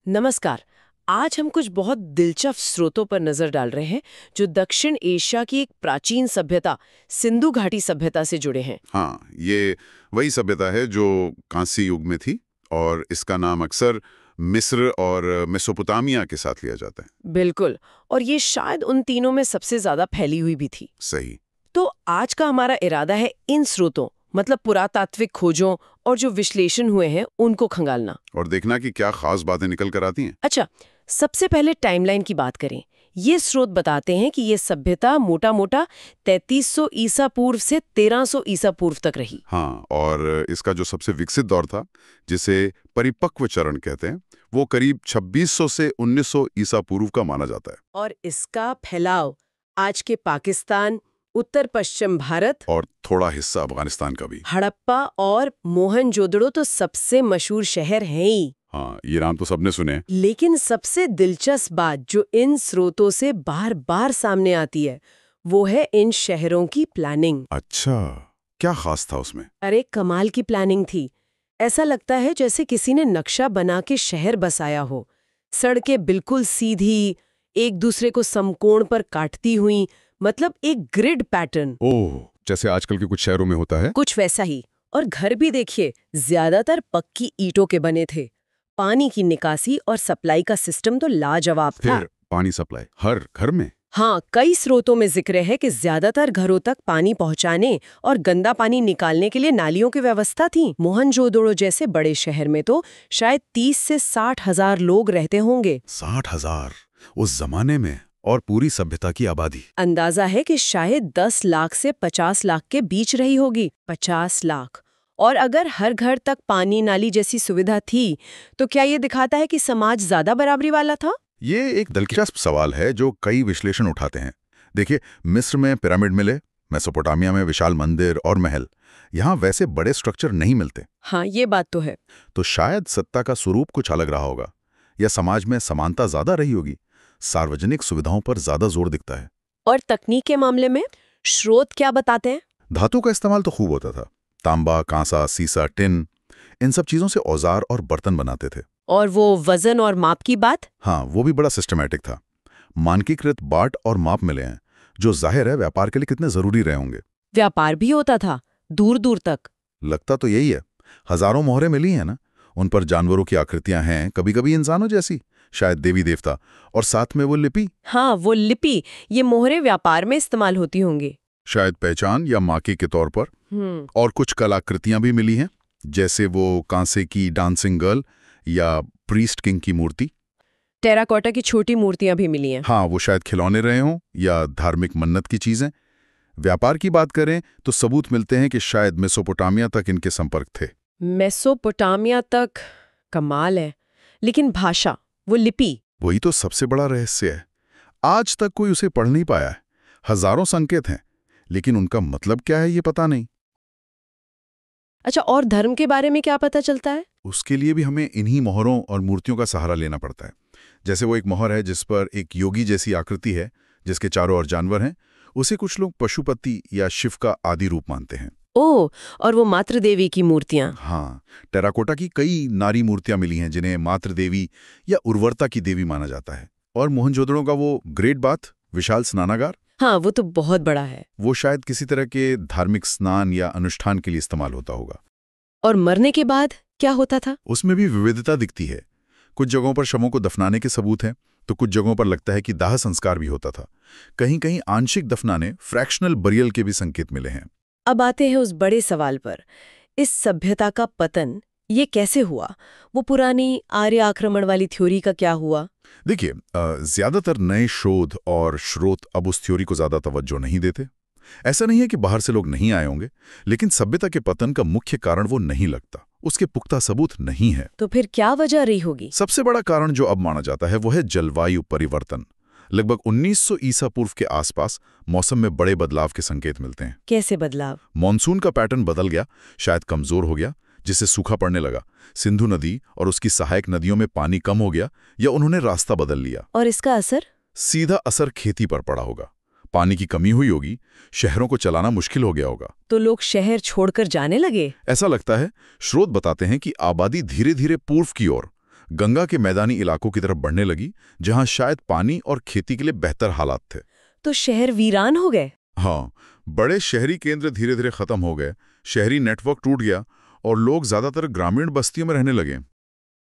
नमस्कार। आज हम कुछ बहुत दिलचस्प स्रोतों पर नजर डाल रहे हैं जो दक्षिण एशिया की एक प्राचीन सभ्यता सिंधु घाटी सभ्यता से जुड़े हैं। हाँ, ये वही सभ्यता है जो कांस्य युग में थी और इसका नाम अक्सर मिस्र और मेसोपोटामिया के साथ लिया जाता है। बिल्कुल। और ये शायद उन तीनों में सबसे ज्यादा फैली हुई भी थी। सही। तो आज का हमारा इरादा है इन स्रोतों मतलब पुरातात्विक खोजों और जो विश्लेषण हुए हैं उनको खंगालना। और देखना कि क्या खास बातें निकल कर आती हैं। अच्छा, सबसे पहले टाइमलाइन की बात करें। ये स्रोत बताते हैं कि ये सभ्यता मोटा मोटा 3300 ईसा पूर्व से 1300 ईसा पूर्व तक रही। हाँ, और इसका जो सबसे विकसित दौर था, जिसे परिपक्व चरण कहते हैं, वो करीब 2600 से 1900 ईसा पूर्व का माना जाता है। और इसका फैलाव आज के पाकिस्तान, उत्तर पश्चिम भारत और थोड़ा हिस्सा अफगानिस्तान का भी। हड़प्पा और मोहनजोदड़ो तो सबसे मशहूर शहर हैं ही। हाँ, ये नाम तो सबने सुने हैं। लेकिन सबसे दिलचस्प बात जो इन स्रोतों से बार बार सामने आती है वो है इन शहरों की प्लानिंग। अच्छा, क्या खास था उसमें? अरे कमाल की प्लानिंग थी। ऐसा लगता है जैसे किसी ने नक्शा बना के शहर बसाया हो। सड़कें बिल्कुल सीधी, एक दूसरे को समकोण पर काटती हुई, मतलब एक ग्रिड पैटर्न। ओह, जैसे आजकल के कुछ शहरों में होता है। कुछ वैसा ही। और घर भी देखिए, ज्यादातर पक्की ईंटों के बने थे। पानी की निकासी और सप्लाई का सिस्टम तो लाजवाब था। फिर पानी सप्लाई हर घर में? हाँ, कई स्रोतों में जिक्र है कि ज्यादातर घरों तक पानी पहुंचाने और गंदा पानी निकालने के लिए नालियों की व्यवस्था थी। मोहनजोदड़ो जैसे बड़े शहर में तो शायद 30 से 60 हजार लोग रहते होंगे। 60,000 उस जमाने में, और पूरी सभ्यता की आबादी। अंदाजा है कि शायद 10 लाख से 50 लाख के बीच रही होगी। 50 लाख। और अगर हर घर तक पानी नाली जैसी सुविधा थी तो क्या ये दिखाता है कि समाज ज्यादा बराबरी वाला था? ये एक दिलचस्प सवाल है जो कई विश्लेषण उठाते हैं। देखिए, मिस्र में पिरामिड मिले, मेसोपोटामिया में विशाल मंदिर और महल। यहाँ वैसे बड़े स्ट्रक्चर नहीं मिलते। हाँ, ये बात तो है। तो शायद सत्ता का स्वरूप कुछ अलग रहा होगा, या समाज में समानता ज्यादा रही होगी। सार्वजनिक सुविधाओं पर ज्यादा जोर दिखता है। और तकनीक के मामले में स्रोत क्या बताते हैं? धातु का इस्तेमाल तो खूब होता था। तांबा, कांसा, सीसा, टिन, इन सब चीजों से औजार और बर्तन बनाते थे। और वो वजन और माप की बात? हाँ, वो भी बड़ा सिस्टमैटिक था। मानकीकृत बाट और माप मिले हैं, जो जाहिर है व्यापार के लिए कितने जरूरी रहे होंगे। व्यापार भी होता था दूर दूर तक। लगता तो यही है। हजारों मोहरें मिली हैं ना, उन पर जानवरों की आकृतियां हैं, कभी कभी इंसानों जैसी, शायद देवी देवता, और साथ में वो लिपि। हाँ, वो लिपि, ये मोहरें व्यापार में इस्तेमाल होती होंगी। शायद पहचान या माकी के तौर पर। और कुछ कलाकृतियां भी मिली हैं, जैसे वो कांसे की डांसिंग गर्ल या प्रीस्ट किंग की मूर्ति। टेराकोटा की छोटी मूर्तियां भी मिली हैं। हाँ, वो शायद खिलौने रहे हों या धार्मिक मन्नत की चीजें। व्यापार की बात करें तो सबूत मिलते हैं कि शायद मेसोपोटामिया तक इनके संपर्क थे। मेसोपोटामिया तक? कमाल है। लेकिन भाषा, वो लिपि? वही तो सबसे बड़ा रहस्य है। आज तक कोई उसे पढ़ नहीं पाया है। हजारों संकेत हैं, लेकिन उनका मतलब क्या है ये पता नहीं। अच्छा, और धर्म के बारे में क्या पता चलता है? उसके लिए भी हमें इन्हीं मोहरों और मूर्तियों का सहारा लेना पड़ता है। जैसे वो एक मोहर है जिस पर एक योगी जैसी आकृति है, जिसके चारों ओर जानवर हैं। उसे कुछ लोग पशुपति या शिव का आदि रूप मानते हैं। ओह, और वो मातृ देवी की मूर्तियां? हाँ, टेराकोटा की कई नारी मूर्तियां मिली हैं जिन्हें मातृ देवी या उर्वरता की देवी माना जाता है। और मोहनजोदड़ो का वो ग्रेट बाथ, विशाल स्नानागार, हाँ, वो तो बहुत बड़ा है। वो शायद किसी तरह के धार्मिक स्नान या अनुष्ठान के लिए इस्तेमाल होता होगा। और मरने के बाद क्या होता था? उसमें भी विविधता दिखती है। कुछ जगहों पर शवों को दफनाने के सबूत हैं, तो कुछ जगहों पर लगता है कि दाह संस्कार भी होता था। कहीं कहीं आंशिक दफनाने, फ्रैक्शनल बरियल के भी संकेत मिले हैं। अब आते हैं उस बड़े सवाल पर, इस सभ्यता का पतन ये कैसे हुआ? वो पुरानी आर्य आक्रमण वाली थ्योरी का क्या हुआ? देखिए, ज्यादातर नए शोध और स्रोत अब उस थ्योरी को ज्यादा तवज्जो नहीं देते। ऐसा नहीं है कि बाहर से लोग नहीं आए होंगे, लेकिन सभ्यता के पतन का मुख्य कारण वो नहीं लगता। उसके पुख्ता सबूत नहीं है। तो फिर क्या वजह रही होगी? सबसे बड़ा कारण जो अब माना जाता है वो है जलवायु परिवर्तन। लगभग 1900 ईसा पूर्व के आसपास मौसम में बड़े बदलाव के संकेत मिलते हैं। कैसे बदलाव? मॉनसून का पैटर्न बदल गया, शायद कमजोर हो गया, जिससे सूखा पड़ने लगा। सिंधु नदी और उसकी सहायक नदियों में पानी कम हो गया, या उन्होंने रास्ता बदल लिया। और इसका असर? सीधा असर खेती पर पड़ा होगा। पानी की कमी हुई होगी, शहरों को चलाना मुश्किल हो गया होगा। तो लोग शहर छोड़कर जाने लगे? ऐसा लगता है। स्रोत बताते हैं कि आबादी धीरे धीरे पूर्व की ओर, गंगा के मैदानी इलाकों की तरफ बढ़ने लगी, जहां शायद पानी और खेती के लिए बेहतर हालात थे। तो शहर वीरान हो गए। हाँ, बड़े शहरी केंद्र धीरे धीरे खत्म हो गए, शहरी नेटवर्क टूट गया और लोग ज्यादातर ग्रामीण बस्तियों में रहने लगे।